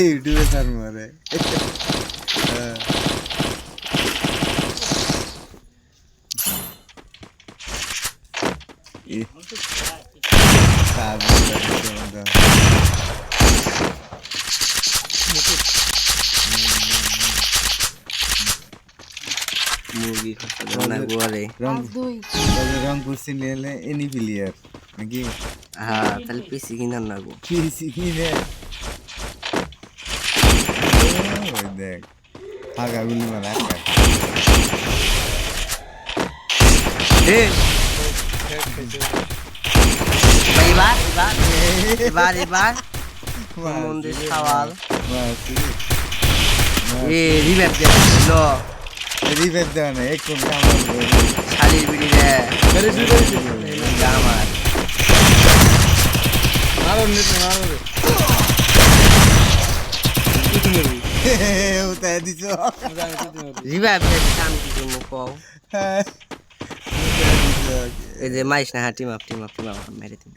ইউটিউবে সার মারে মুরগি খাওয়া না গোয়ারে রংপুর সিনিয়রে এনি প্লেয়ার নাকি হ্যাঁ তাহলে পিসি কিনার না গো পিসি কিনে ওই দেখ ফাঁকা গুলি মারা এবার মন্দির সাওয়াল রিভাইভ দিল রিভাইভ দেওয়া না এক কোন কামাল শালির বিড়ি রে আমার উতাই দিছ রিভাইভ দিয়েছে আমি কি করবো কও এই যে মাইস না টিম আপ মেরে দিন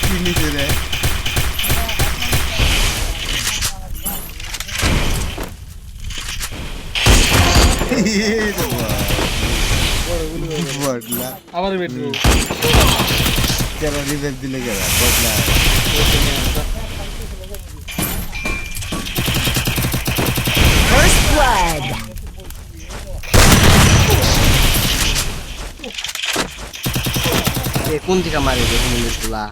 কি নিচে রে আবার বেটু কেন রিভাইভ দিলে গেলা বদলা First blood. কোন দিকে মারে দেখো মন্দির গুলা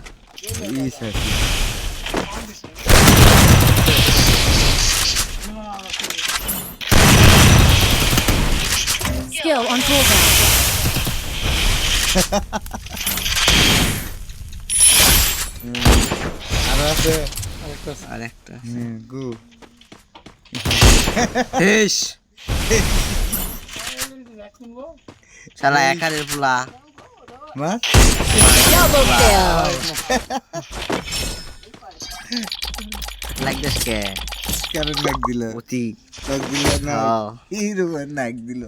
Skill on cooldown. আর আছে আরেকটা গু হেস শালা একারের ফুলা মাছ Double kill. লাইক দিস কে কেন নাক দিল অতি নাক দিল না হিরো নাক দিল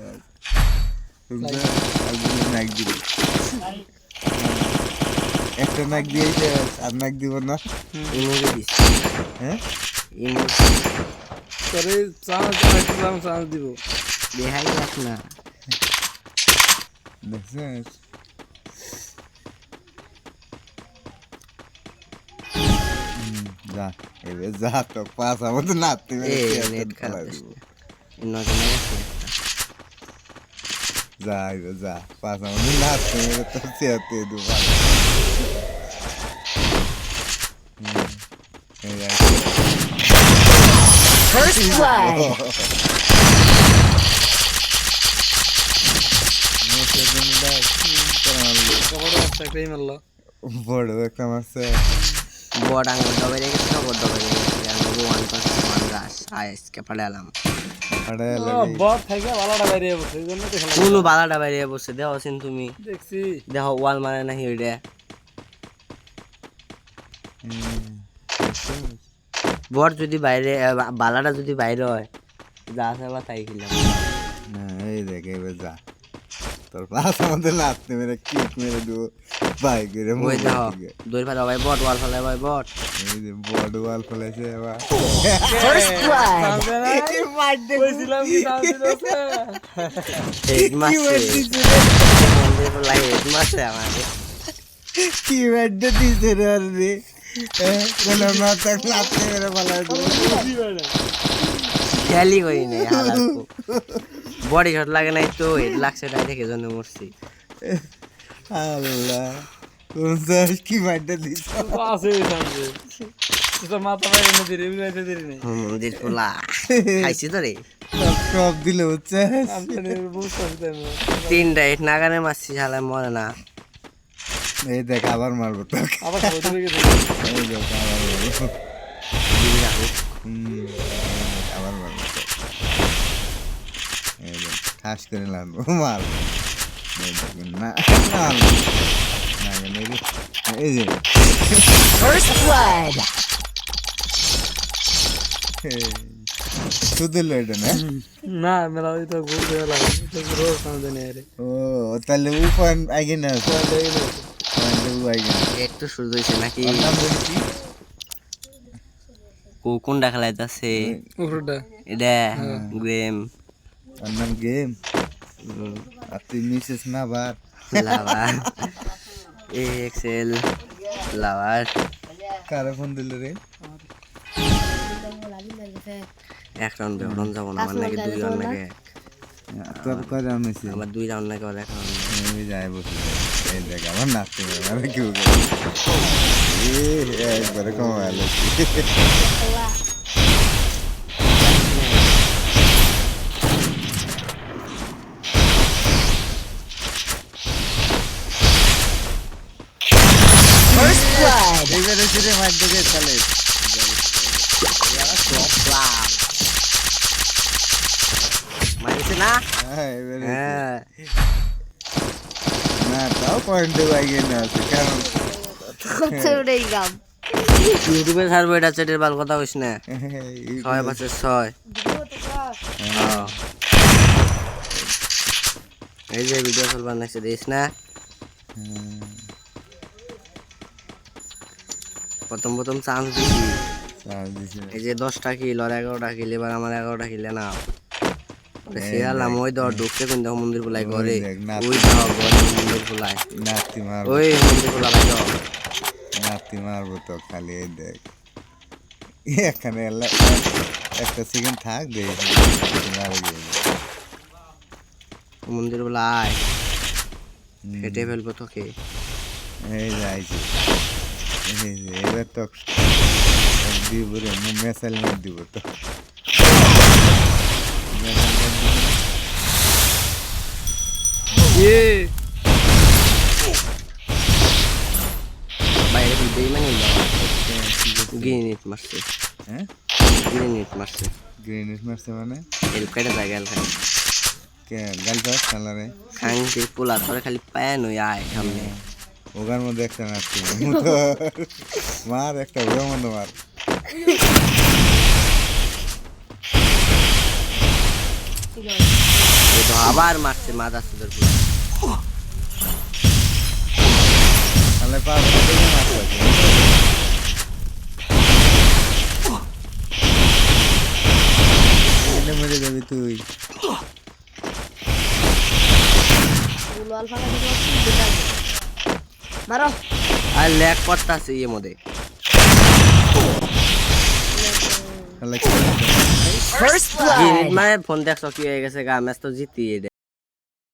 নাক দিল একটা নাক দিয়েছে আর নাক দিব না ইমোজি দিস হ্যাঁ ইমোজি করে চান্স দিব দেখাই যাক না দেখছিস যা এবার যা তো পাস আমাদের নাতি এ নেট খারাপ ইনকে না যা এবার যা পাস আমাদের নাতি তো চেয়াতে দেবো First blood. একটাই মারলো বড় একটা মারছে বড় আঙ্গুল দবাই রেখেছি না বড় দবাই রেখেছি আর মগু 1.1 রাশ আইসকে পাড়ালাম আরে বট থেকে বালাটা বাইরে বসে এই জন্য তো খেলা কোন বালাটা বাইরে বসে দেখো সিন তুমি দেখছি দেখো ওয়াল মারে না হিড়ে বট যদি বাইরে বালাটা যদি বাইরে হয় যা আছে বা তাই খেলাম না এই দেখ এবার যা তোর পাস আমাদের নাতি মেরে কিক মেরে দেবো বাই করে ওই দেখো দই ফাটা ভাই বট ওয়াল ফেলে ভাই বট এই যে বড় ওয়াল ফেলেছে এবার First blood. কইছিলাম কি দাও দিতেছে হেড মারছে মন্দির লাগে হেড মারছে আমাকে কি ব্যাডে দিছে রে রে বলে না তাক নাতি মেরে ফেলাই দেবো খেয়ালই করি নাই হালাকো বডি শট লাগে নাই তো হেড লাগছে তাই দেখে জন্য মরছি আল্লাহ কোন সাইজ কি ব্যাডে দিছে আছে সামনে এটা মাথা বাইরে না দিরে উড়াইতে দিরে নাই মন্দির পোলা খাইছি তো রে সব দিলে হচ্ছে আমি বুঝতে পারছি তিনটা হেড নাগানে মারছি শালা মরে না এই দেখ আবার মারবো তোকে আবার খাওয়া দিবে কি এই দেখ আবার মারবো আবার মারবো এই দেখ ঠাস করে লাগবো মার এই দেখ না না এই যে First blood. শুধু লইটা না না মেলা ওই তো ঘুরতে লাগে তো রোজ সামনে নেই রে ও তাহলে উপন আগে না তো দেখি না পয়েন্টে বাইগান একটু শুরু হয়েছে নাকি ওর নাম জানি কি? কোনটা খেলাইতেছে উপরটা এটা গেম ওর নাম গেম আর তুই মিসেস না বার লাভার এক্সেল লাভার কারে ফোন দিল রে এক রাউন্ড বেরোন যাবো না আমার নাকি 2 রাউন্ড নাকি তোর কয় রাউন্ড হয়েছে আমার 2 রাউন্ড নাকি আর এক রাউন্ড আমি যাই বসে এই দেখ আমার নাচতে মানে কি একবারে কমালো First blood. এইবারে ছেড়ে মার দিকে চলে মারিছে না হ্যাঁ এবারে হ্যাঁ না তাও পয়েন্টে বাইগান আছে কারণ ইউটিউবে ছাড়বো এটা চ্যাটের বাল কথা কইস না 6/6 এই যে ভিডিও কল বানাইছে দিস না প্রথম চান্স দিছি এই যে 10টা কিল আর 11টা কিল এবার আমার 11টা কিল না সিরালাম ওই দর ঢুকছে কিন্তু মন্দির বলাই ঘরে ওই দাও ঘরে মন্দির বলাই নাতি মারবো ওই মন্দির বলাই দাও নাতি মারবো তো খালি এই দেখ এখানে একটা সেকেন্ড থাক দে মারা গিয়ে মন্দির বলাই হেঁটে ফেলবো তোকে এই যাইছি এই যে এবার তো দিব রে মেসাল মার দিব তো বাইরে ভিডিও মানে গ্রেনেড মারছে হ্যাঁ গ্রেনেড মারছে গ্রেনেড মারছে মানে এর কেটে যায় গেল কে গাল পাস কালারে খাংতে পোলা ধরে খালি পায় নই আয় সামনে ওগার মধ্যে একটা নাচছে মার একটা ওর মধ্যে মার এই তো আবার মারছে মাদা সুদের পোলা তাহলে পাস থেকে মারছে এখানে মরে যাবি তুই মারো আর ল্যাগ করতেছে ইয়ে মধ্যে তাহলে কি First blood. মানে ফোন দেখছো কি হয়ে গেছে গা ম্যাচ তো জিতিয়ে